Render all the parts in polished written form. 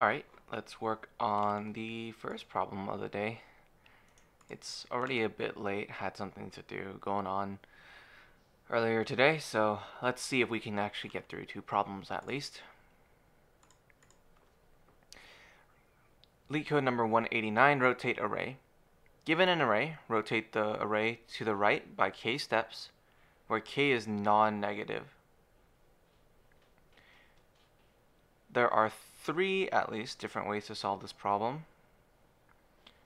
Alright, let's work on the first problem of the day. It's already a bit late, had something to do going on earlier today, so let's see if we can actually get through 2 problems at least. LeetCode number 189, rotate array. Given an array, rotate the array to the right by k steps, where k is non-negative. There are 3, at least, different ways to solve this problem.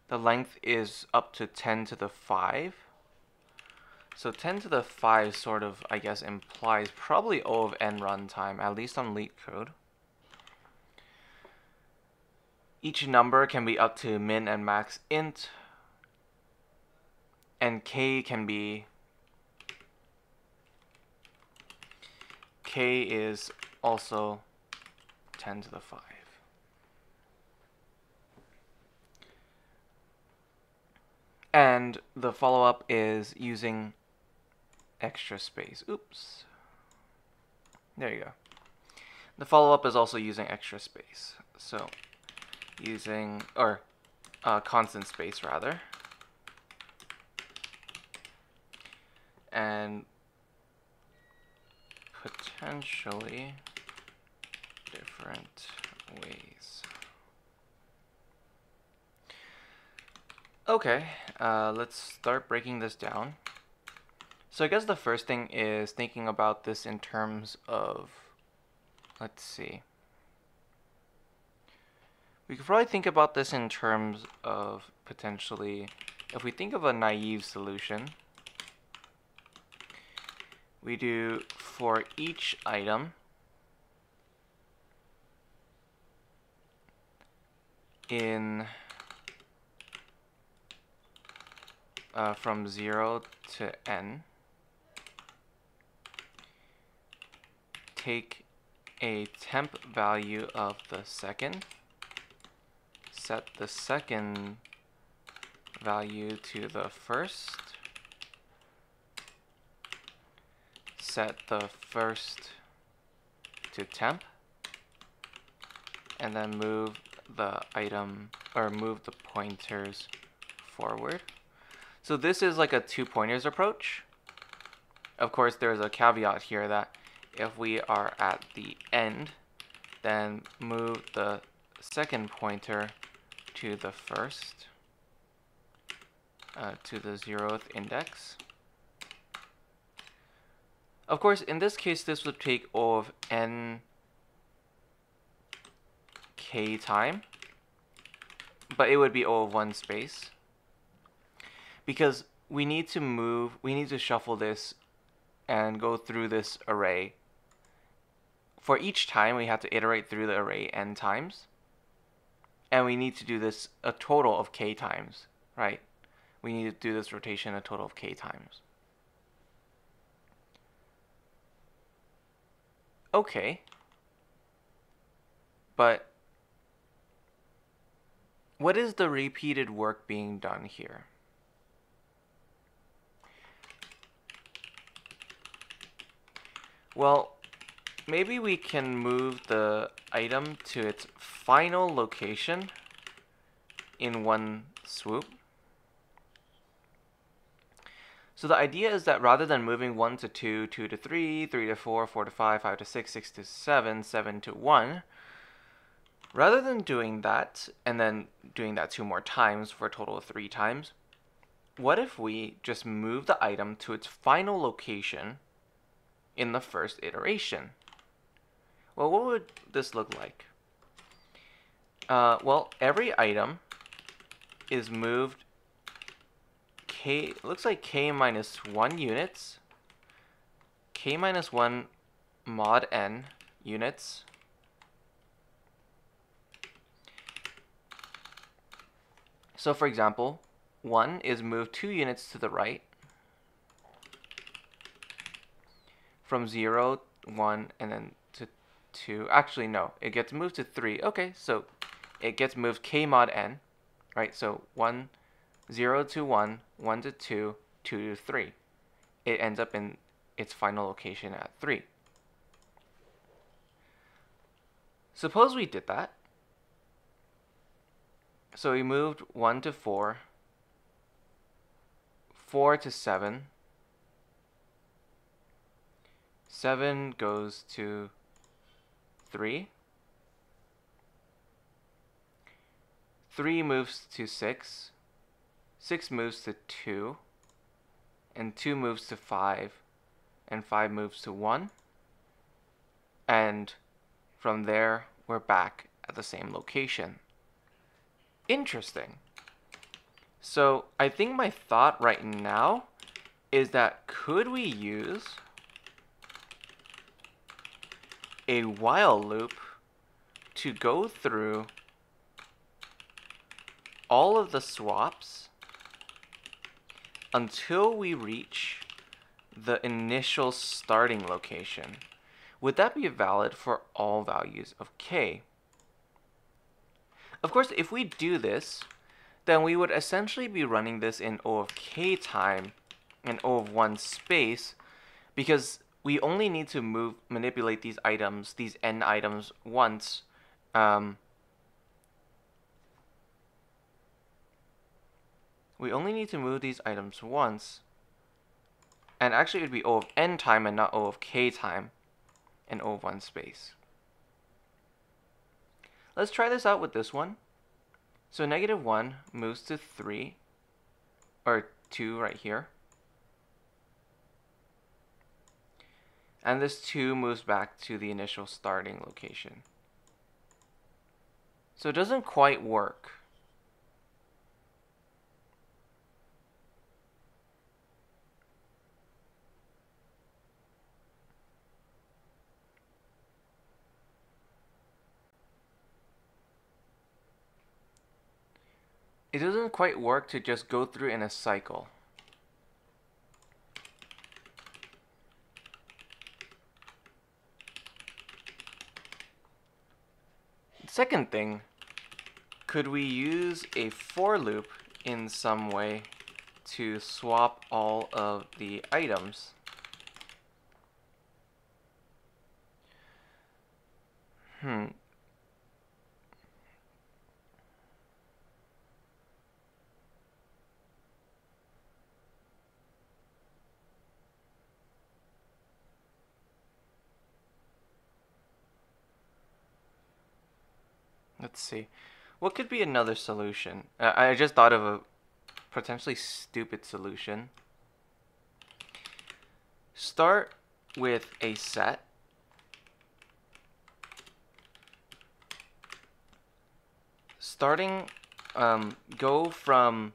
The length is up to 10 to the 5. So 10 to the 5 sort of, I guess, implies probably O of n runtime, at least on LeetCode. Each number can be up to min and max int, and k is also 10 to the 5. And the follow-up is using extra space. Oops. There you go. The follow-up is also using extra space. So using, or constant space rather. And potentially different ways. Okay, let's start breaking this down. So I guess the first thing is thinking about this in terms of, let's see. We could probably think about this in terms of potentially, if we think of a naive solution, we do for each item in from 0 to n, take a temp value of the second, set the second value to the first, set the first to temp, and then move the item, or move the pointers forward. So this is like a 2 pointers approach. Of course, there's a caveat here that if we are at the end, then move the second pointer to the first, to the 0th index. Of course, in this case, this would take O of n k time, but it would be O of 1 space. Because we need to shuffle this and go through this array. For each time, we have to iterate through the array n times. And we need to do this a total of k times, right? We need to do this rotation a total of k times. Okay. But what is the repeated work being done here? Well, maybe we can move the item to its final location in one swoop. So the idea is that rather than moving 1 to 2, 2 to 3, 3 to 4, 4 to 5, 5 to 6, 6 to 7, 7 to 1, rather than doing that and then doing that 2 more times for a total of 3 times, what if we just move the item to its final location in the first iteration? Well, what would this look like? Well, every item is moved looks like k minus 1 units, k minus 1 mod n units, so for example, 1 is moved 2 units to the right, from 0, 1, and then to 2. Actually, no, it gets moved to 3. Okay, so it gets moved k mod n, right? So 1, 0 to 1, 1 to 2, 2 to 3. It ends up in its final location at 3. Suppose we did that, So we moved 1 to 4, 4 to 7, 7 goes to 3, 3 moves to 6, 6 moves to 2, and 2 moves to 5, and 5 moves to 1, and from there we're back at the same location. Interesting. So I think my thought right now is that could we use a while loop to go through all of the swaps until we reach the initial starting location? Would that be valid for all values of k? Of course, if we do this, then we would essentially be running this in O of k time and O of 1 space, because we only need to manipulate these items, these n items, once. We only need to move these items once, and actually it would be O of n time and not O of k time and O of 1 space. Let's try this out with this one. So -1 moves to 3, or 2 right here. And this 2 moves back to the initial starting location. So it doesn't quite work. It doesn't quite work to just go through in a cycle. Second thing, could we use a for loop in some way to swap all of the items? Let's see. What could be another solution? I just thought of a potentially stupid solution. Start with a set. Starting, go from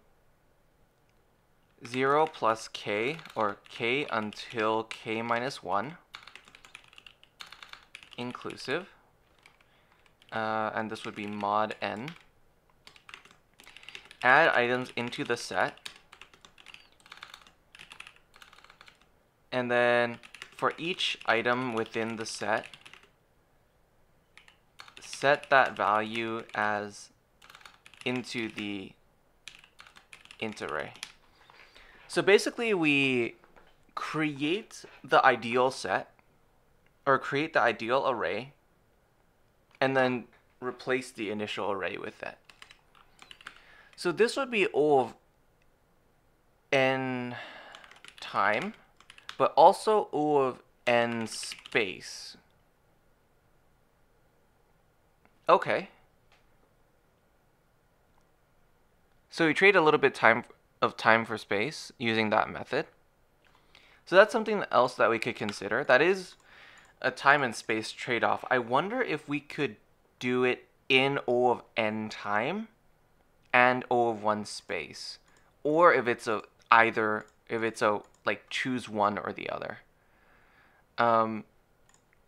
0 plus k, or k until k minus 1, inclusive. And this would be mod n. Add items into the set. And then for each item within the set, set that value as into the int array. So basically we create the ideal set, or create the ideal array, and then replace the initial array with that. So this would be O of n time, but also O of n space. Okay. So we trade a little bit of time for space using that method. So that's something else that we could consider. That is a time and space trade-off. I wonder if we could do it in O of n time and O of 1 space, or if it's a like choose one or the other.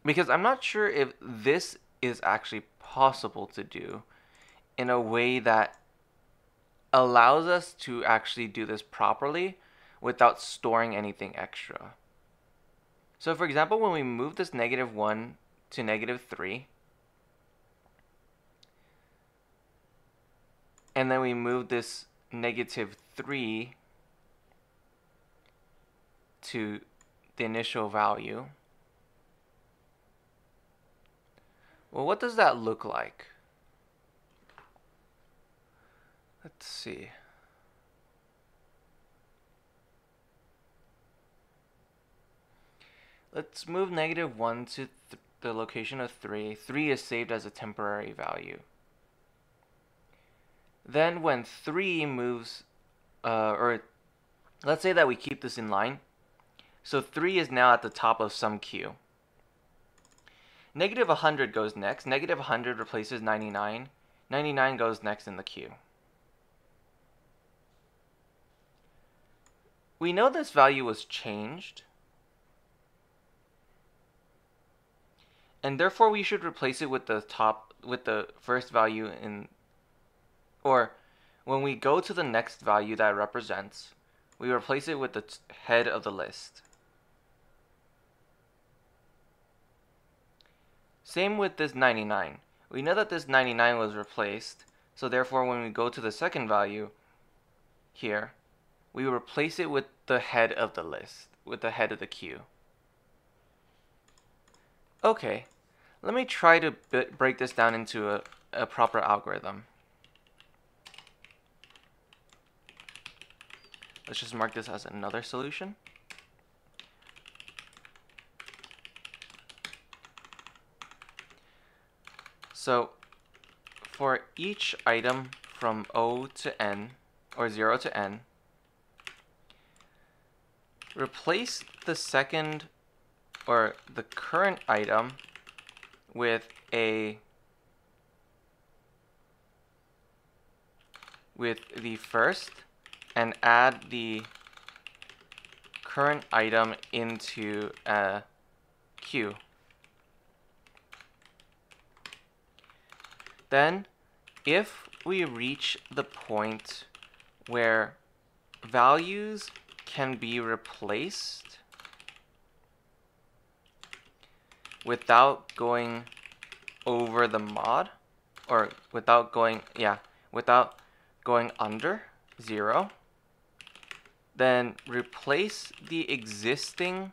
Because I'm not sure if this is actually possible to do in a way that allows us to actually do this properly without storing anything extra. So for example, when we move this -1 to -3, and then we move this -3 to the initial value, well, what does that look like? Let's see. Let's move -1 to the location of 3. 3 is saved as a temporary value. Then when 3 moves, or let's say that we keep this in line. So 3 is now at the top of some queue. -100 goes next. -100 replaces 99. 99 goes next in the queue. We know this value was changed, and therefore we should replace it with the first value in, or when we go to the next value that it represents, we replace it with the head of the list. Same with this 99. We know that this 99 was replaced, so therefore when we go to the second value here, we replace it with the head of the list, with the head of the queue. Okay, let me try to break this down into a proper algorithm. Let's just mark this as another solution. So for each item from O to N, or 0 to N, replace the second or the current item with the first, and add the current item into a queue. Then, if we reach the point where values can be replaced without going over the mod, or without going under 0, then replace the existing,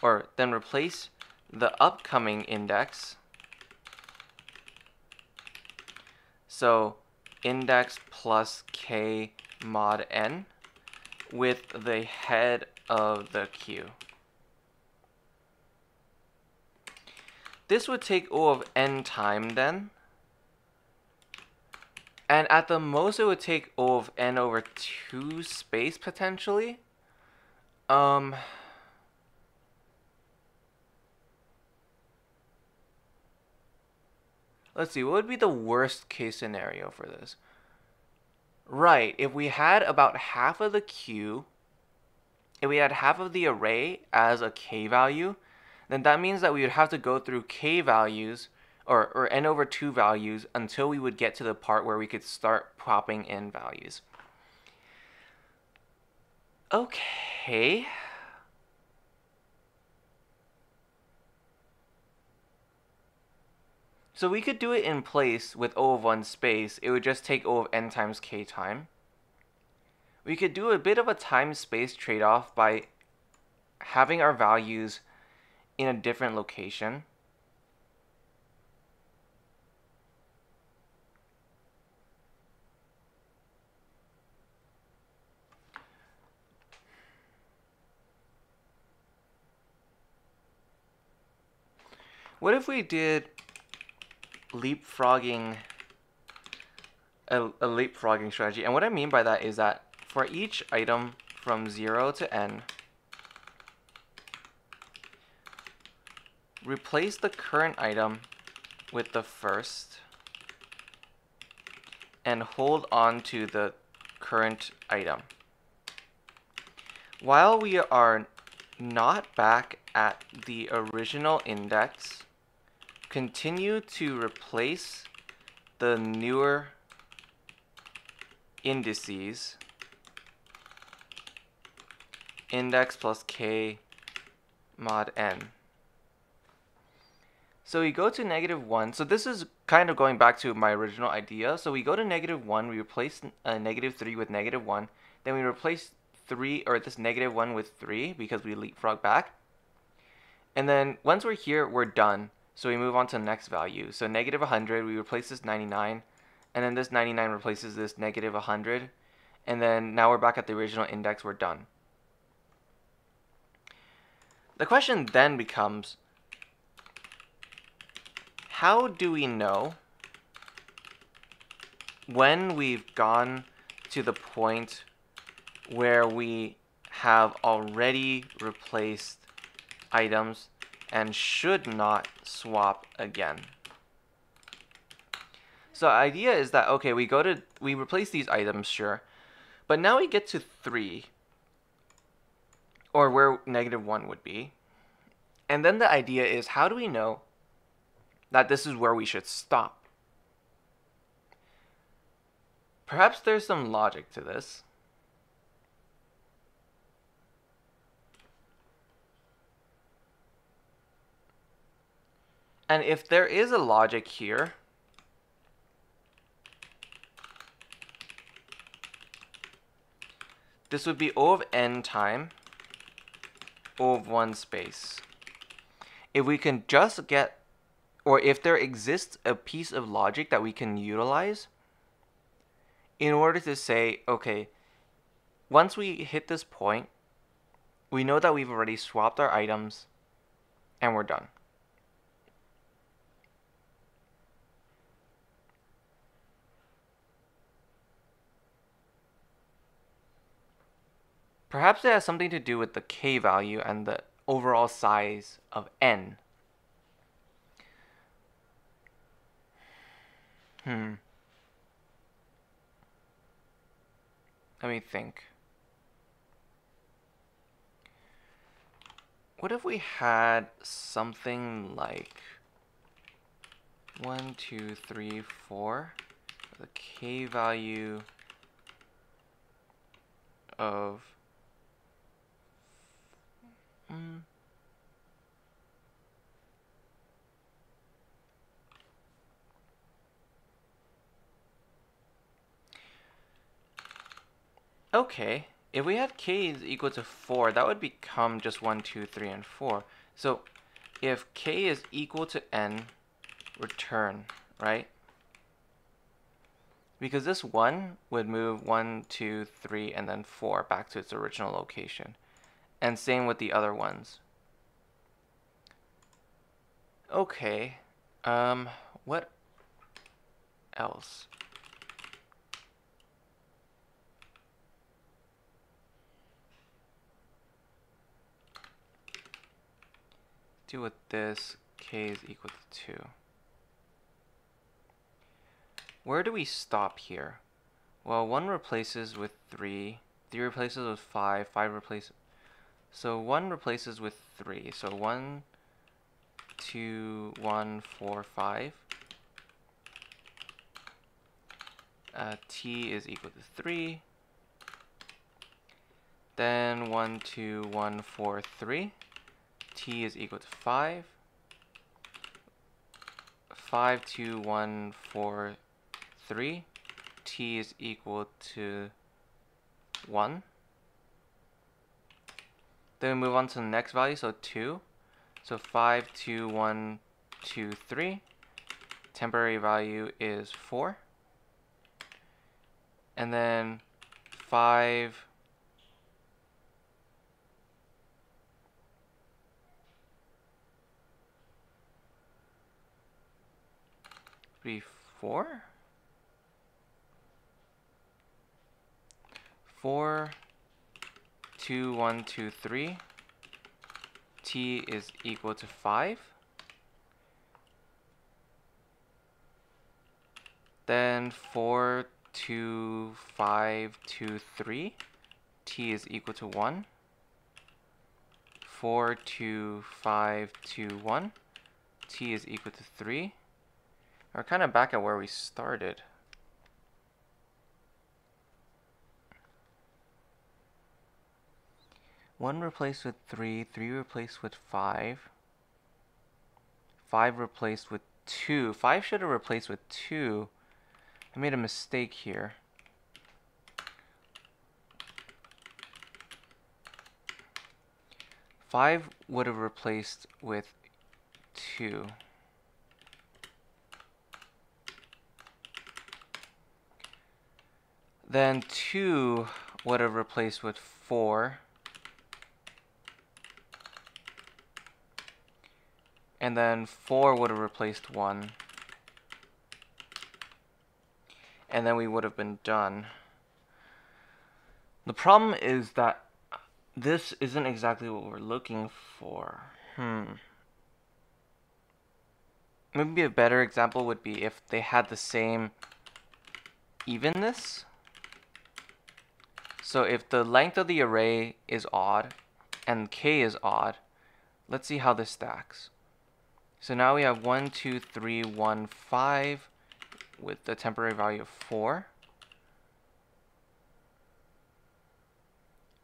or then replace the upcoming index. So index plus k mod n with the head of the queue. This would take O of n time then. And at the most it would take O of n over 2 space potentially. Let's see, what would be the worst case scenario for this? Right, if we had about half of the queue, if we had half of the array as a k value, then that means that we would have to go through k values, or n over 2 values, until we would get to the part where we could start popping in values. Okay. So we could do it in place with O of 1 space. It would just take O of n times k time. We could do a bit of a time-space trade-off by having our values in a different location. What if we did leapfrogging, a leapfrogging strategy? And what I mean by that is that for each item from 0 to n, replace the current item with the first, and hold on to the current item. While we are not back at the original index, continue to replace the newer indices, index plus k mod n. So we go to -1. So this is kind of going back to my original idea. So we go to -1, we replace -3 with -1, then we replace 3, or this -1 with 3 because we leapfrog back. And then once we're here, we're done. So we move on to the next value. So -100, we replace this 99, and then this 99 replaces this negative 100, and then now we're back at the original index, we're done. The question then becomes, how do we know when we've gone to the point where we have already replaced items and should not swap again? So the idea is that, okay, we replace these items, sure, but now we get to 3, or where negative 1 would be, and then the idea is, how do we know that this is where we should stop? Perhaps there's some logic to this. And if there is a logic here, this would be O of n time O of 1 space. If we can just get, or if there exists a piece of logic that we can utilize in order to say, okay, once we hit this point, we know that we've already swapped our items and we're done. Perhaps it has something to do with the k value and the overall size of n. Let me think. What if we had something like 1, 2, 3, 4, the k value of okay, if we had k is equal to 4, that would become just 1, 2, 3, and 4. So if k is equal to n, return, right? Because this 1 would move 1, 2, 3, and then 4 back to its original location. And same with the other ones. Okay, what else? Do with this, k is equal to 2. Where do we stop here? Well, 1 replaces with 3, 3 replaces with 5, 5 replaces... So 1 replaces with 3, so 1, 2, 1, 4, 5. T is equal to 3. Then 1, 2, 1, 4, 3. T is equal to 5. 5, 2, 1, 4, 3. T is equal to 1. Then we move on to the next value, so 2. So 5, 2, 1, 2, 3. Temporary value is 4. And then 5, be 4? 4, 2, 1, 2, 3. T is equal to 5. Then 4, 2, 5, 2, 3. T is equal to 1. 4, 2, 5, 2, 1. T is equal to 3. We're kind of back at where we started. One replaced with 3, 3 replaced with 5. 5 replaced with 2. 5 should have replaced with 2. I made a mistake here. Five would have replaced with 2. Then 2 would have replaced with 4. And then 4 would have replaced 1. And then we would have been done. The problem is that this isn't exactly what we're looking for. Maybe a better example would be if they had the same evenness. So if the length of the array is odd and k is odd, let's see how this stacks. So now we have 1, 2, 3, 1, 5 with the temporary value of 4.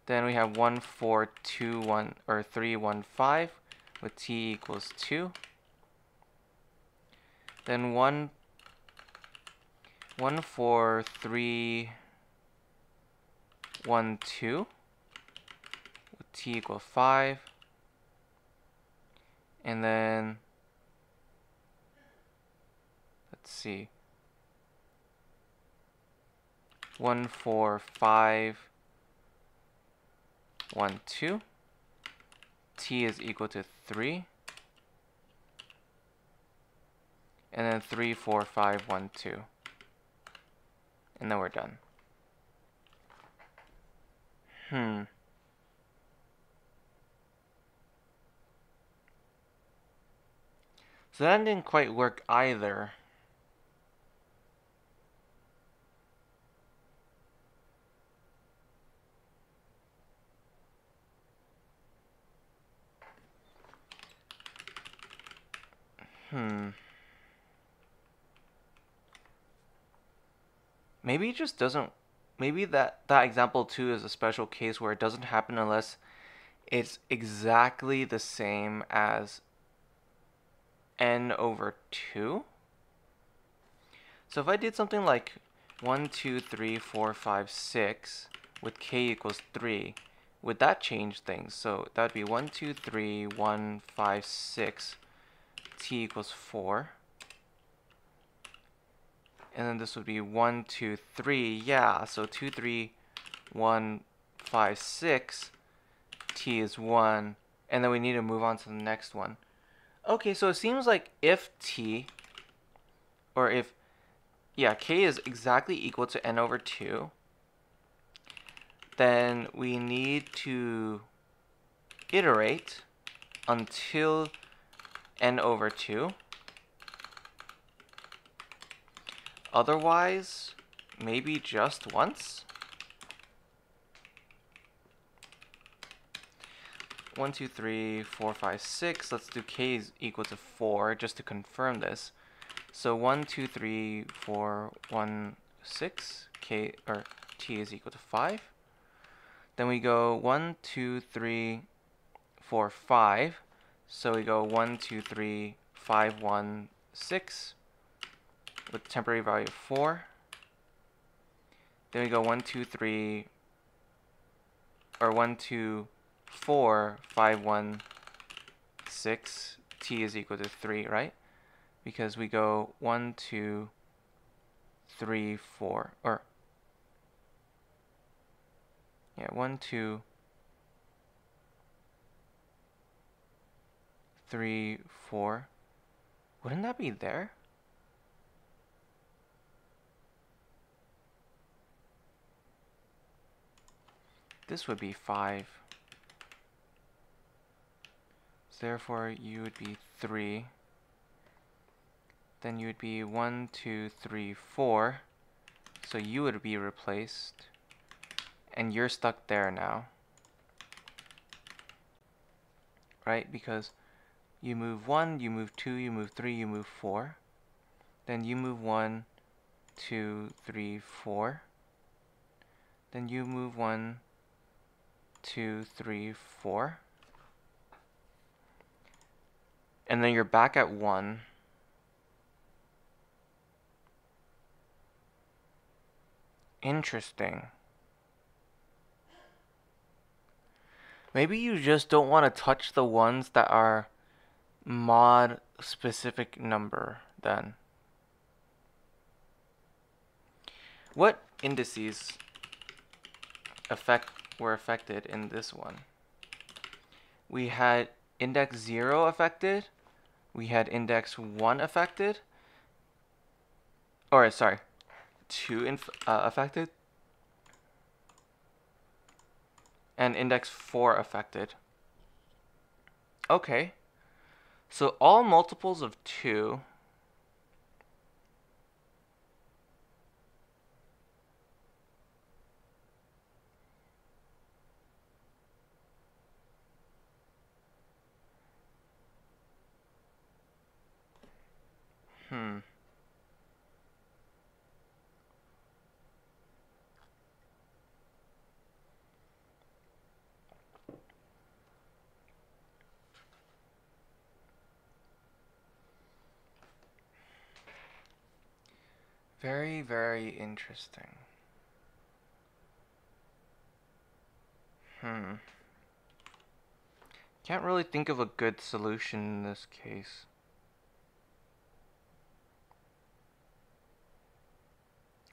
Then we have 1, 4, 2, 1, or 3, 1, 5 with t equals 2. Then 1, 4, 3, 1, 2 with t equals 5. And then, let's see, 1, 4, 5, 1, 2. T is equal to 3. And then 3, 4, 5, 1, 2. And then we're done. So that didn't quite work either. Maybe it just doesn't, maybe that example 2 is a special case where it doesn't happen unless it's exactly the same as n over 2. So if I did something like 1, 2, 3, 4, 5, 6 with k equals 3, would that change things? So that would be 1, 2, 3, 1, 5, 6, t equals 4. And then this would be 1, 2, 3. Yeah, so 2, 3, 1, 5, 6. T is 1. And then we need to move on to the next one. Okay, so it seems like if t, or if, yeah, k is exactly equal to n over 2, then we need to iterate until n over 2. Otherwise, maybe just once. 1, 2, 3, 4, 5, 6. Let's do k is equal to 4 just to confirm this. So 1, 2, 3, 4, 1, 6. K or t is equal to 5. Then we go 1, 2, 3, 4, 5. So we go 1, 2, 3, 5, 1, 6 with temporary value of 4. Then we go 1, 2, 3, or 1, 2, 4, 5, 1, 6. T is equal to 3, right? Because we go 1, 2, 3, 4, or yeah, 1, 2, 3, 4. Wouldn't that be there? This would be 5. So therefore, you would be 3. Then you would be 1, 2, 3, 4. So you would be replaced. And you're stuck there now. Right? Because you move 1, you move 2, you move 3, you move 4. Then you move 1, 2, 3, 4. Then you move 1, 2, 3, 4. And then you're back at 1. Interesting. Maybe you just don't want to touch the ones that are mod specific number then. What indices were affected in this one. We had index 0 affected, we had index 1 affected, or sorry, 2 affected, and index 4 affected. Okay, so all multiples of 2 Very, very interesting. Can't really think of a good solution in this case.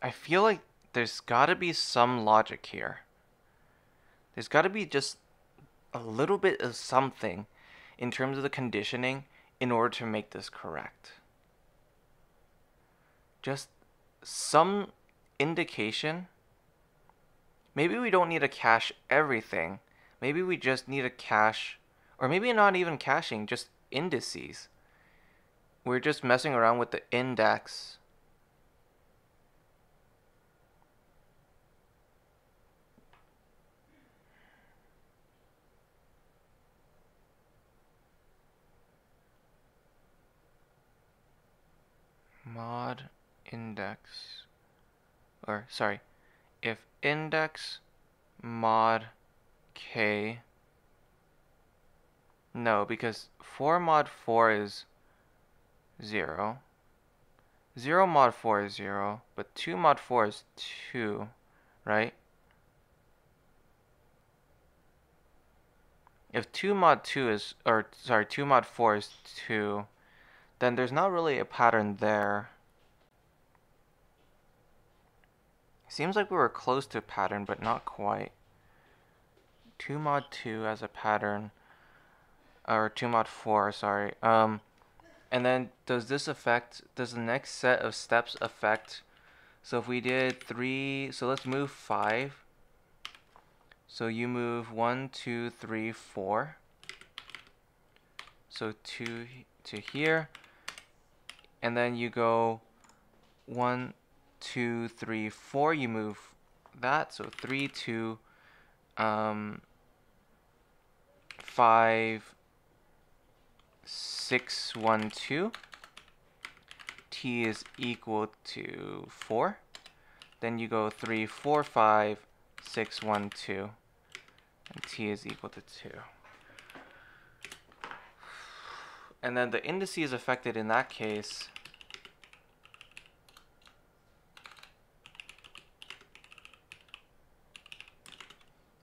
I feel like there's gotta be some logic here. There's gotta be just a little bit of something in terms of the conditioning in order to make this correct. Just some indication. Maybe we don't need to cache everything. Maybe we just need to cache, or maybe not even caching, just indices. We're just messing around with the index. Mod index, or sorry, if index mod k, no, because 4 mod 4 is 0. 0 mod 4 is 0, but 2 mod 4 is 2, right? If 2 mod 2 is, or sorry, 2 mod 4 is 2, then there's not really a pattern there. Seems like we were close to a pattern, but not quite. 2 mod 2 as a pattern, or 2 mod 4, sorry. And then does the next set of steps affect, so if we did 3, so let's move 5. So you move 1, 2, 3, 4. So 2 to here. And then you go 1, 2, 3, 4. You move that. So 3, 2, 5, 6, 1, 2. T is equal to 4. Then you go 3, 4, 5, 6, 1, 2. And T is equal to 2. And then the indices affected in that case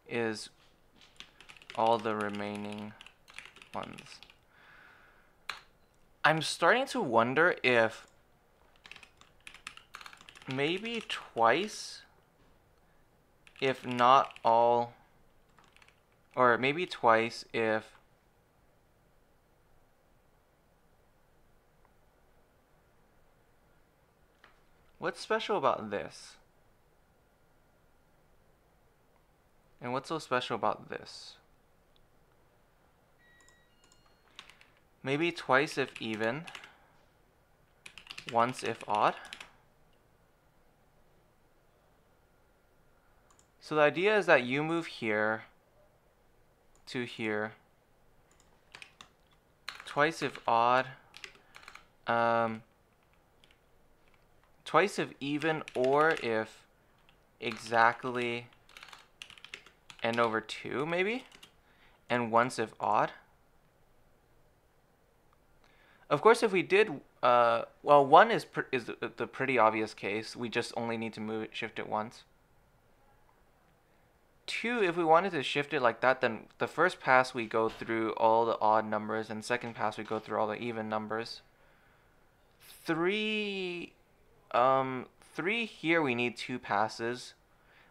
is all the remaining ones. I'm starting to wonder if maybe twice, if not all, or maybe twice if what's special about this? And what's so special about this? Maybe twice if even, once if odd. So the idea is that you move here to here, twice if odd, twice if even, or if exactly n over 2 maybe, and once if odd. Of course, if we did, well, 1 is the pretty obvious case. We just only need to shift it once. 2, if we wanted to shift it like that, then the first pass we go through all the odd numbers, and second pass we go through all the even numbers. 3 3 here we need 2 passes,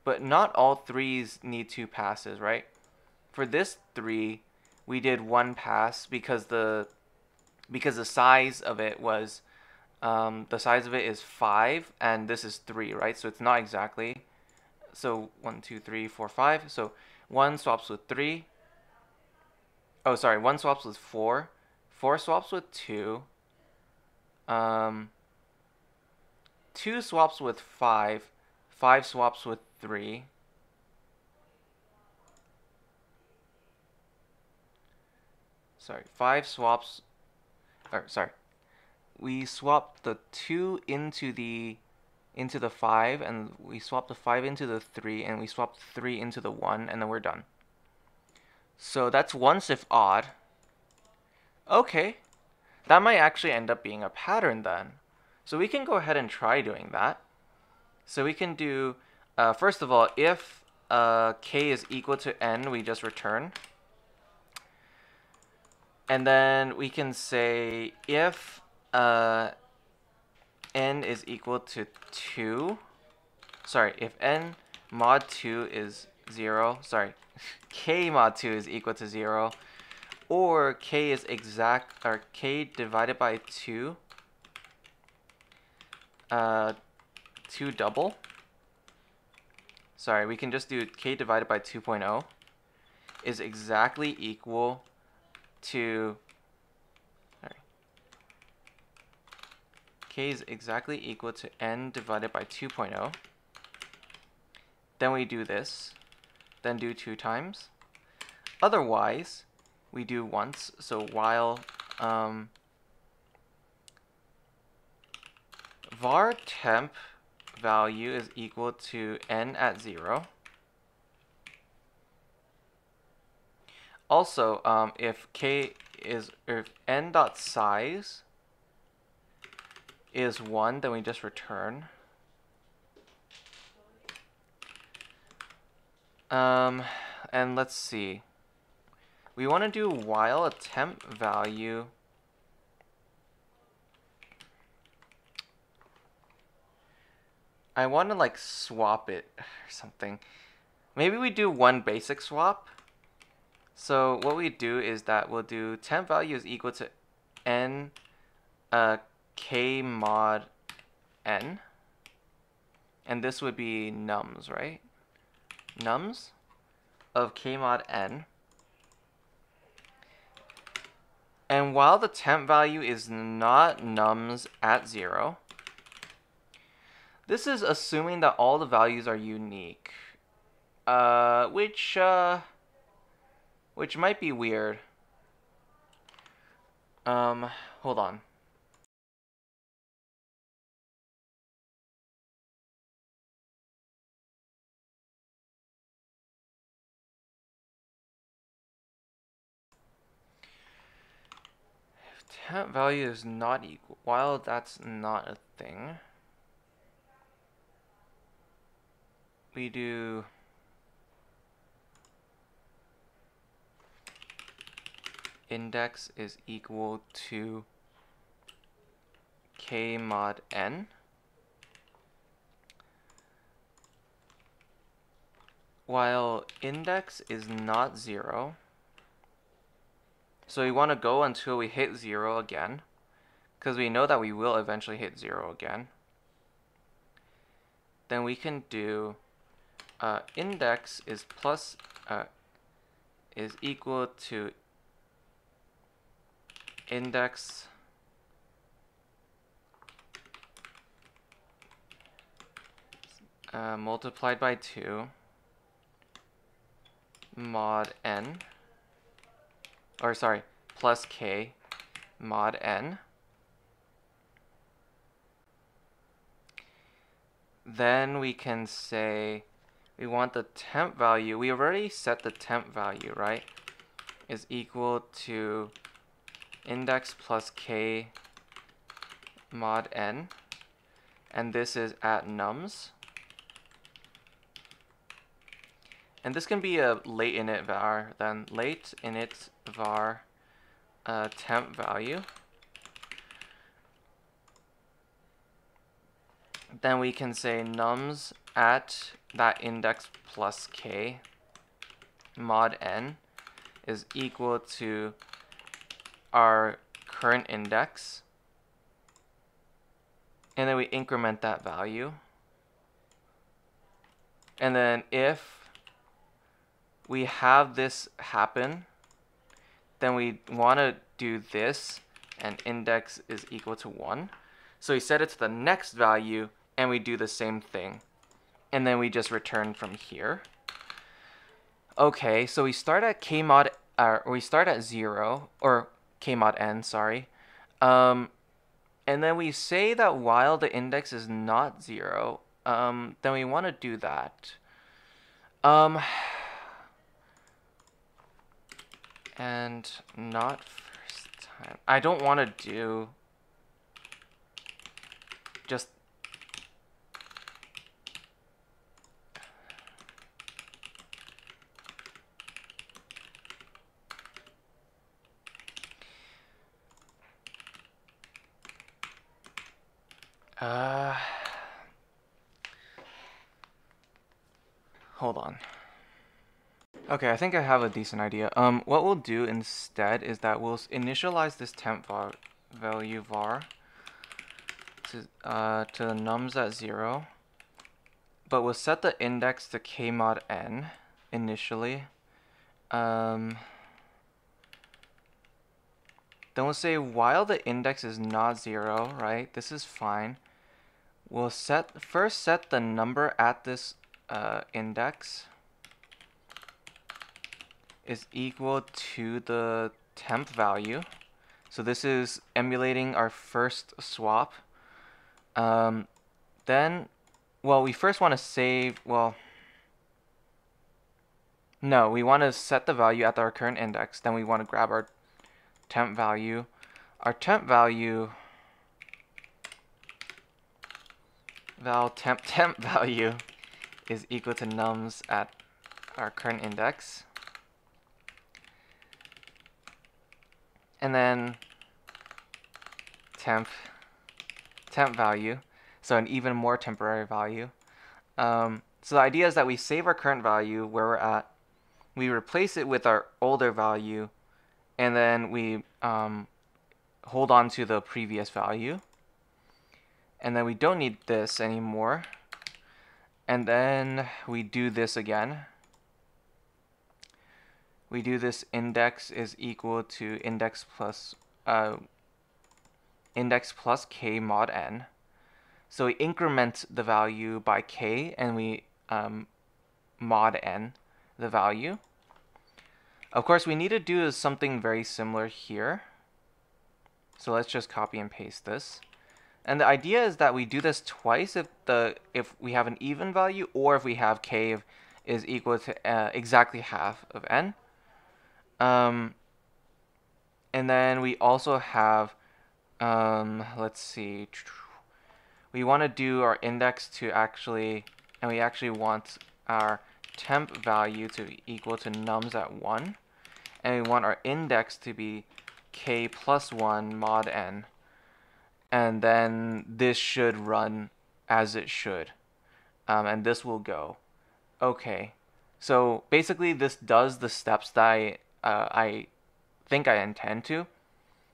but not all 3s need 2 passes, right? For this 3, we did 1 pass because the size of it was the size of it is 5 and this is 3, right? So it's not exactly. So 1, 2, 3, 4, 5. So 1 swaps with 3. Oh, sorry. 1 swaps with 4. 4 swaps with 2. 2 swaps with 5. 5 swaps with 3. Sorry, 5 swaps. Or sorry, we swap the 2 into the 5, and we swap the 5 into the 3, and we swap the 3 into the 1, and then we're done. So that's once if odd. Okay, that might actually end up being a pattern then. So we can go ahead and try doing that. So we can do, first of all, if k is equal to n, we just return. And then we can say if n is equal to 2, sorry, if n mod 2 is 0, sorry, k mod 2 is equal to 0, or k is exact, or k divided by 2, 2 double. Sorry, we can just do k divided by 2.0 is exactly equal to, sorry, k is exactly equal to n divided by 2.0. Then we do this, then do 2 times. Otherwise, we do once. So while var temp value is equal to n at 0. Also, if n dot size is 1, then we just return. And let's see. We want to do while a temp value I want to like swap it or something. Maybe we do one basic swap. So what we do is that we'll do temp value is equal to n k mod n. And this would be nums, right? Nums of k mod n. And while the temp value is not nums at 0, this is assuming that all the values are unique, which might be weird. Hold on. If temp value is not equal, while that's not a thing, we do index is equal to k mod n. While index is not 0, so we want to go until we hit 0 again, because we know that we will eventually hit 0 again. Then we can do index is is equal to index multiplied by 2 mod n, or sorry, plus k mod n. Then we can say we want the temp value. We already set the temp value, right? Is equal to index plus k mod n. And this is at nums. And this can be a late init var, then late init var temp value. then we can say nums at that index plus k mod n is equal to our current index, and then we increment that value. And then if we have this happen, then we want to do this, and index is equal to 1. So we set it to the next value, and we do the same thing. And then we just return from here. Okay, so we start at k mod, or we start at 0, or k mod n, sorry. And then we say that while the index is not 0, then we want to do that. And not first time. I don't want to do just hold on. Okay, I think I have a decent idea. What we'll do instead is that we'll initialize this temp value var to the nums at 0, but we'll set the index to k mod n initially. Then we'll say while the index is not 0, right? This is fine. We'll first set the number at this index is equal to the temp value. So this is emulating our first swap. Then, well, we first want to save, well, no, we want to set the value at our current index. Then we want to grab our temp value. Our temp value, temp value is equal to nums at our current index. And then temp value, so an even more temporary value. So the idea is that we save our current value where we're at, we replace it with our older value, and then we hold on to the previous value. And then we don't need this anymore. And then we do this again. We do this index is equal to index plus k mod n. So we increment the value by k, and we mod n the value. Of course, we need to do something very similar here. So let's just copy and paste this. And the idea is that we do this twice if we have an even value, or if we have k is equal to exactly half of n. And then we also have, let's see, we want to do our index to actually, and we actually want our temp value to be equal to nums at 1. And we want our index to be k plus 1 mod n. And then this should run as it should. And this will go. Okay. So basically this does the steps that I think I intend to.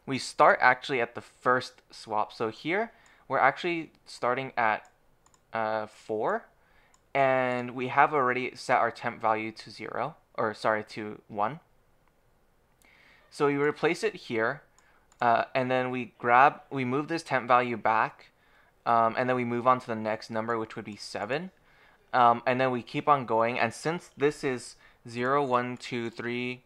We start actually at the first swap. So here we're actually starting at 4, and we have already set our temp value to 0, or sorry, to 1. So we replace it here, and then we move this temp value back, and then we move on to the next number, which would be 7. And then we keep on going, and since this is 0, 1, 2, 3,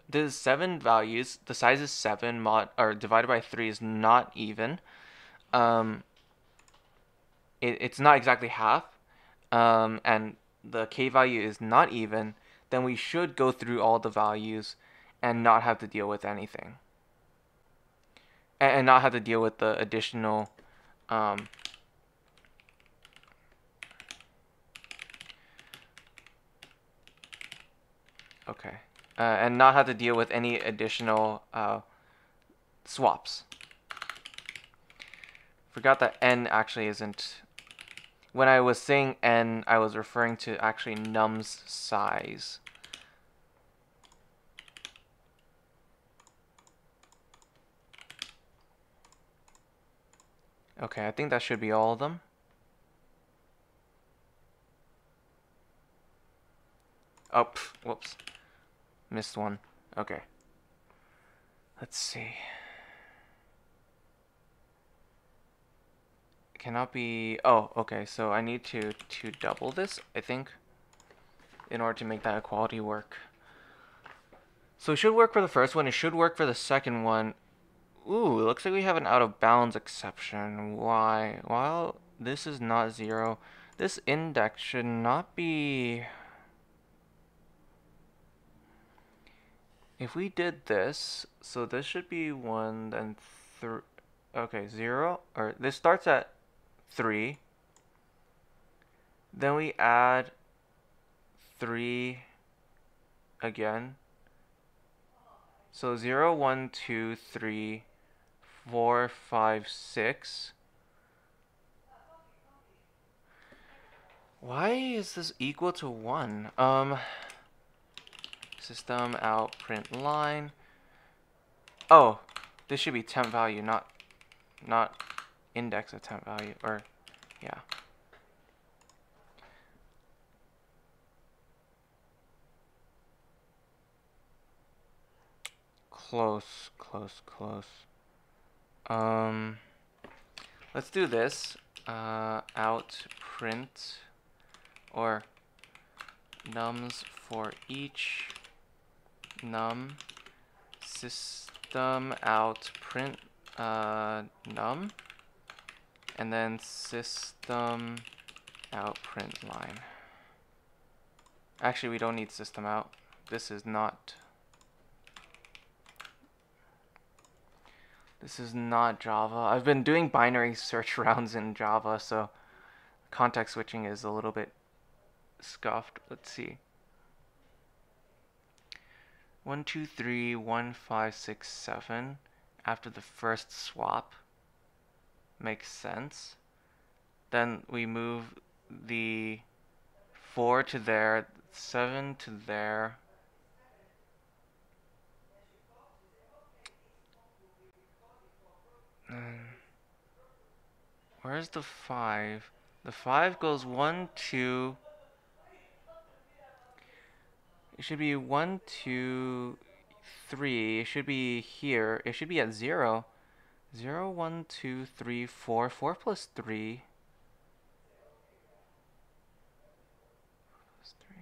this is 7 values, the size is 7 divided by 3 is not even. It's not exactly half, and the k value is not even, then we should go through all the values and not have to deal with anything. And not have to deal with the additional okay. And not have to deal with any additional swaps. Forgot that n actually isn't... When I was saying n, I was referring to actually num's size. Okay, I think that should be all of them. Oh, whoops. Missed one. Okay. Let's see. Cannot be... Oh, okay, so I need to double this, I think, in order to make that equality work. So it should work for the first one. It should work for the second one. Ooh, it looks like we have an out of bounds exception. Why? Well, this is not 0. This index should not be... If we did this, so this should be 1, then 3. Okay, 0. Or this starts at 3. Then we add 3 again. So 0, 1, 2, 3, 4, 5, 6. Why is this equal to 1? System out print line. Oh, this should be temp value, not index of temp value, or yeah. Close. Let's do this. Out print, or nums for each num, system out print num, and then system out print line. Actually, we don't need system out. This is not Java. I've been doing binary search rounds in Java, so context switching is a little bit scuffed. Let's see. 1, 2, 3, 1, 5, 6, 7 after the first swap makes sense. Then we move the 4 to there, 7 to there. Where's the 5? The 5 goes 1, 2. It should be 1, 2, 3. It should be here. It should be at 0. 0, 1, 2, 3, 4. 4 plus 3. Plus 3.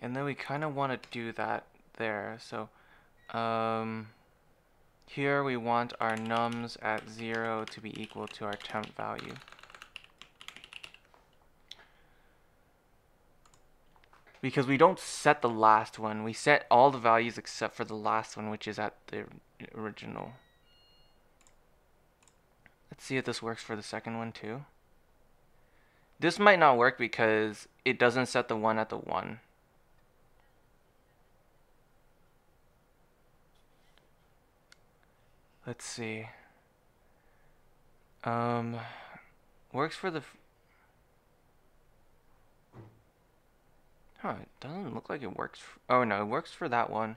And then we kind of want to do that there. So here we want our nums at 0 to be equal to our temp value. Because we don't set the last one. We set all the values except for the last one, which is at the original. Let's see if this works for the second one too. This might not work because it doesn't set the 1 at the 1. Let's see. Works for the... Huh, it doesn't look like it works. Oh no, it works for that one.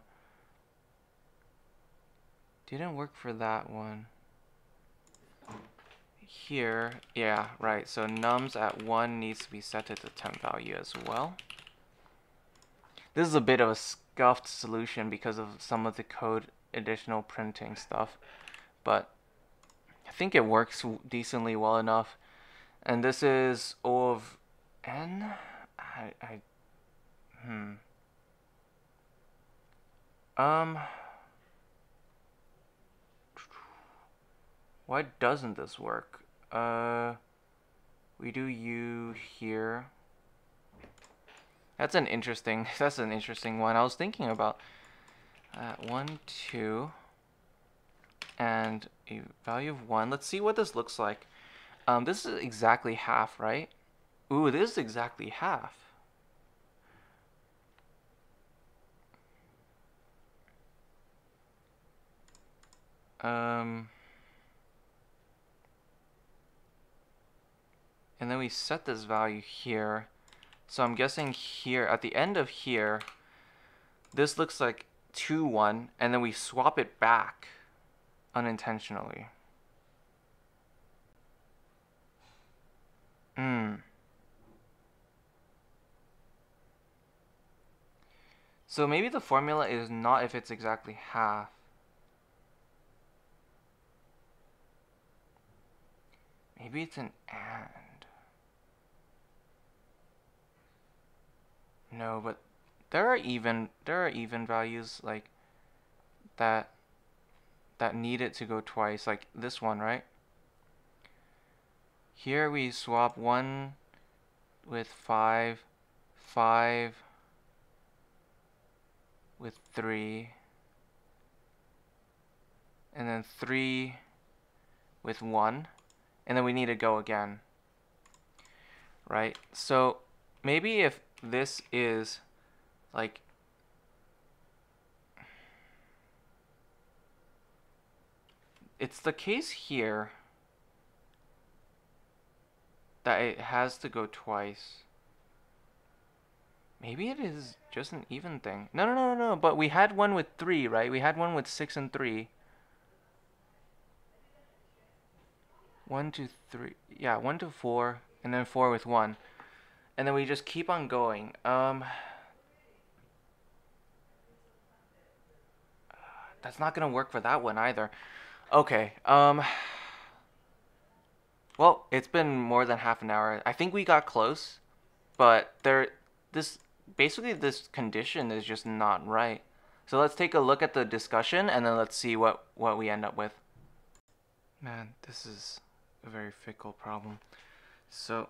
Didn't work for that one. Here, yeah, right. So nums at 1 needs to be set to the temp value as well. This is a bit of a scuffed solution because of some of the code additional printing stuff, but I think it works decently well enough. And this is O of n. Why doesn't this work? We do U here. That's an interesting one. I was thinking about 1, 2. and a value of 1. Let's see what this looks like. This is exactly half, right? Ooh, this is exactly half. And then we set this value here. So I'm guessing here, at the end of here, this looks like 2, 1, and then we swap it back unintentionally. So maybe the formula is not if it's exactly half. Maybe it's an and. No, but there are even values like that need it to go twice, like this one, right? Here we swap 1 with 5, 5 with 3, and then 3 with 1, and then we need to go again, right? So maybe if this is like it's the case here that it has to go twice. Maybe it is just an even thing. No. But we had one with 3, right? We had one with 6 and 3. 1, 2, 3. Yeah, 1 to 4, and then 4 with 1. And then we just keep on going. That's not gonna work for that one either. Okay. Well, it's been more than half an hour. I think we got close, but this condition is just not right. So let's take a look at the discussion, and then let's see what we end up with. Man, this is a very fickle problem. So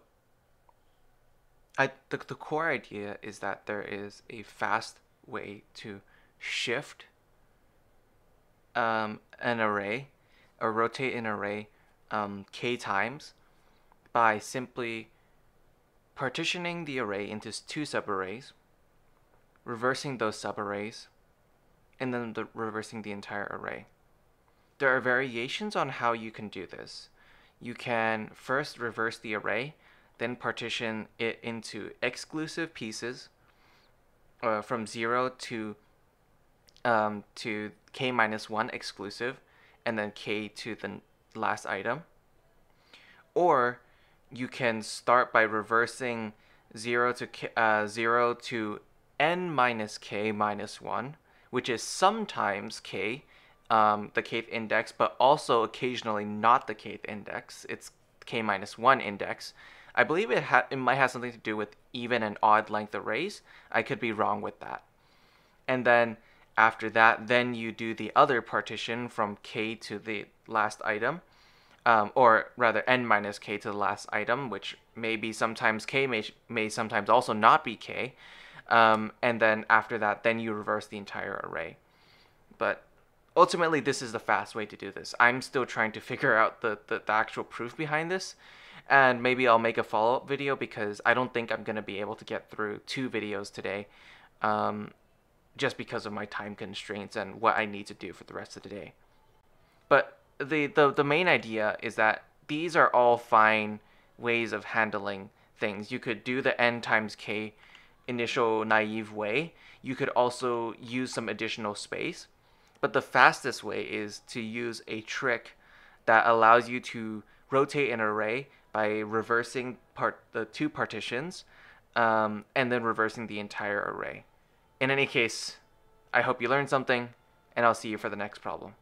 the core idea is that there is a fast way to shift an array or rotate an array k times by simply partitioning the array into 2 subarrays, reversing those subarrays, and then reversing the entire array. There are variations on how you can do this. You can first reverse the array, then partition it into exclusive pieces from 0 to k minus 1 exclusive, and then k to the last item. Or you can start by reversing 0 to n minus k minus 1, which is sometimes k, the kth index, but also occasionally not the kth index. It's k minus 1 index. I believe it might have something to do with even and odd length arrays. I could be wrong with that. And then after that, then you do the other partition from k to the last item, or rather n minus k to the last item, which may be sometimes k, may sometimes also not be k. And then after that, then you reverse the entire array. But ultimately, this is the fast way to do this. I'm still trying to figure out the actual proof behind this. And maybe I'll make a follow-up video because I don't think I'm going to be able to get through 2 videos today. Just because of my time constraints and what I need to do for the rest of the day. But the main idea is that these are all fine ways of handling things. You could do the n times k initial naive way. You could also use some additional space. But the fastest way is to use a trick that allows you to rotate an array by reversing the 2 partitions and then reversing the entire array. In any case, I hope you learned something, and I'll see you for the next problem.